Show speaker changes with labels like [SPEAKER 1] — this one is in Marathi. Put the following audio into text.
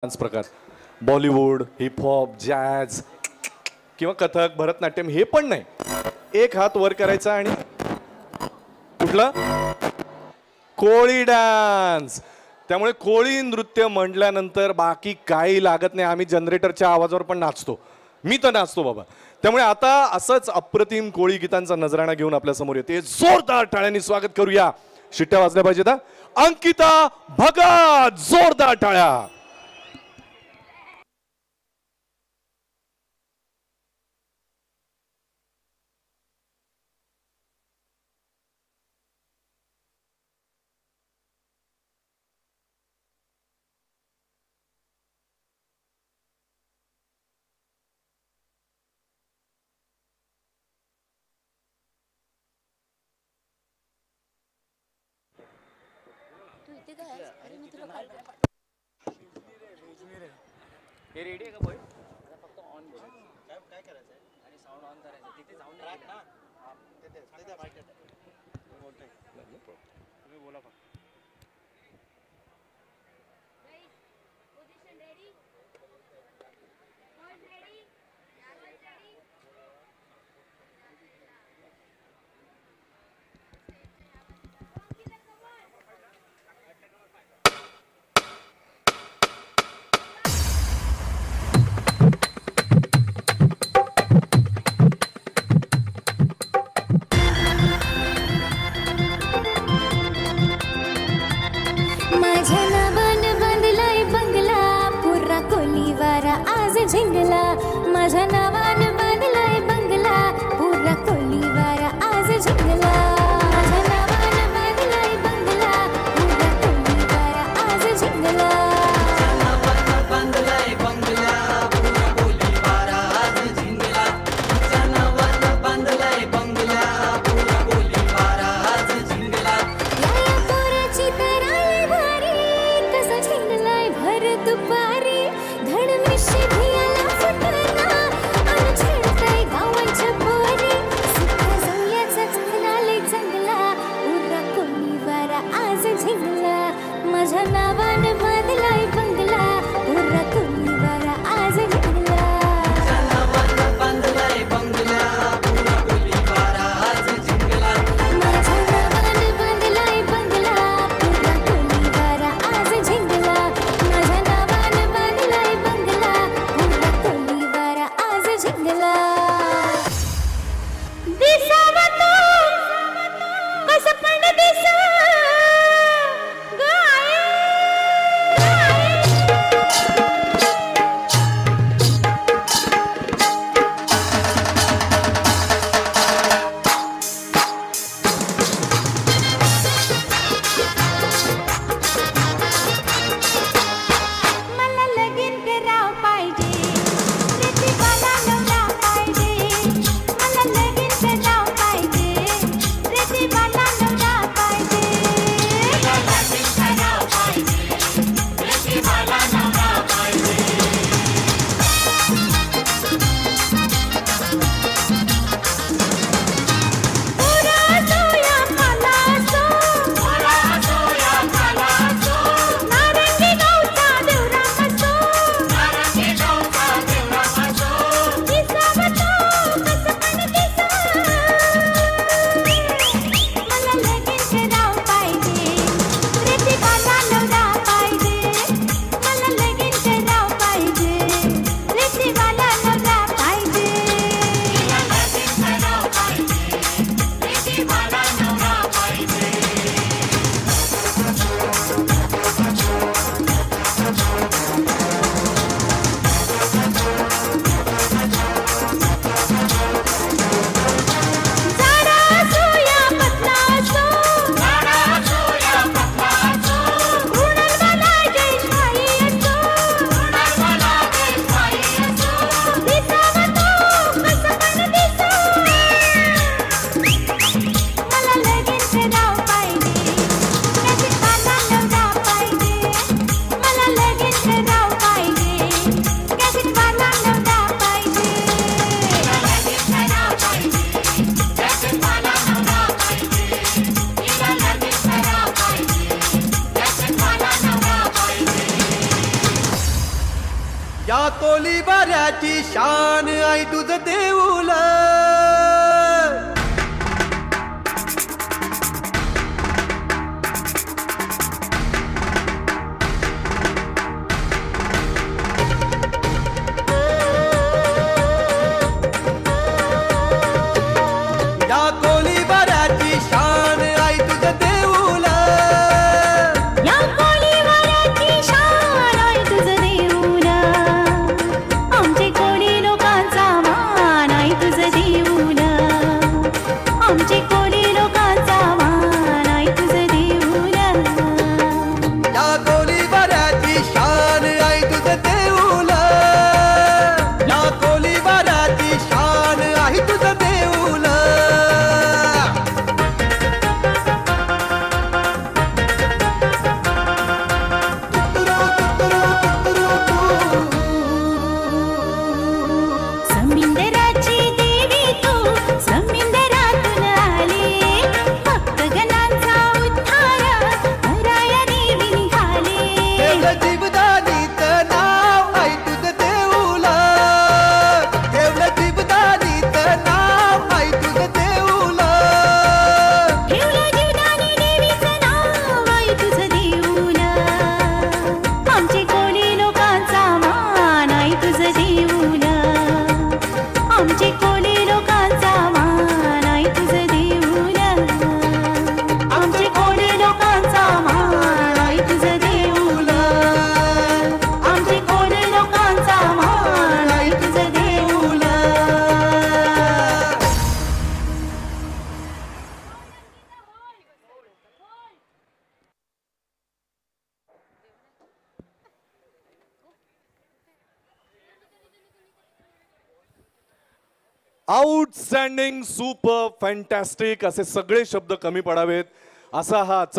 [SPEAKER 1] डान्स प्रकार बॉलिवूड हिपहॉप जॅझ किंवा कथक भरतनाट्यम हे पण नाही. एक हात वर करायचा आणि कुठला कोळी डान्स. त्यामुळे कोळी नृत्य म्हटल्यानंतर बाकी काही लागत नाही. आम्ही जनरेटरच्या आवाजावर पण नाचतो. मी तर नाचतो बाबा. त्यामुळे आता असंच अप्रतिम कोळी गीतांचा नजराणा घेऊन आपल्या समोर येते. जोरदार टाळ्यांनी स्वागत करूया. शिट्ट्या वाजल्या पाहिजेत. अंकिता भगत, जोरदार टाळ्या.
[SPEAKER 2] हे रेडी आहे का बॉय? फक्त ऑन काय करायचं आणि साऊंड ऑन करायचं. तिथे जाऊन ट्रॅक ना तिथे माहिती बोलतोय तुम्ही बोला फक्त.
[SPEAKER 3] माझ्या नावानं बांधलाय बंगला पुरा कोलीवारा आज झिंगला. माझ्या नावानं बांधलाय बंगला पुरा कोलीवारा आज झिंगला. माझ्या नावानं बांधलाय बंगला पुरा कोलीवारा आज झिंगला.
[SPEAKER 4] बांधलाय बंगला पुरा कोलीवारा आज झिंगला. माझ्या नावानं बांधलाय बंगला पुरा कोलीवारा आज झिंगला.
[SPEAKER 3] या पोराची तर आली भारी कसा झिंगलाय भर दुपारी. धड मिशी धियाला फुटना
[SPEAKER 5] या कोली बऱ्याची शान आई तुझं देऊल या कोली बऱ्याची शान आई तुझं देऊल
[SPEAKER 3] या कोळीवाड्याची शान आहे तुझं देऊळ आमचे कोळी लोकांचा मान आहे तुझं देऊळ आमचे कोळी लोकांचा मान आहे तुझं देऊळ
[SPEAKER 5] या कोली बऱ्याची शान आई तुझं देऊल या कोली बऱ्याची शान आई तुझं देऊल
[SPEAKER 3] समिंदराची देवी तू समिंदरातून आली भक्तगणांचा उद्धार कराया देवी निघाली
[SPEAKER 5] ठेवलं जीवदानीचं नाव आई तुझं देऊल ठेवलं जीवदानीचं नाव आई तुझं देऊल
[SPEAKER 3] ठेवलं जीवदानी देवीचं नाव आई तुझं देऊळ आमचे कोळी लोकांचा मान आई तुझं देऊळ आमचे कोळी लोकांचा मान आई तुझं देऊळ आमचे कोळी लोकांचा मान आई तुझं देऊळ आमचे कोळी लोकांचा मान आई तुझं देऊळ
[SPEAKER 1] आउटस्टँडिंग सुपर फॅन्टॅस्टिक असे सगळे शब्द कमी पडावेत असा हा आजचा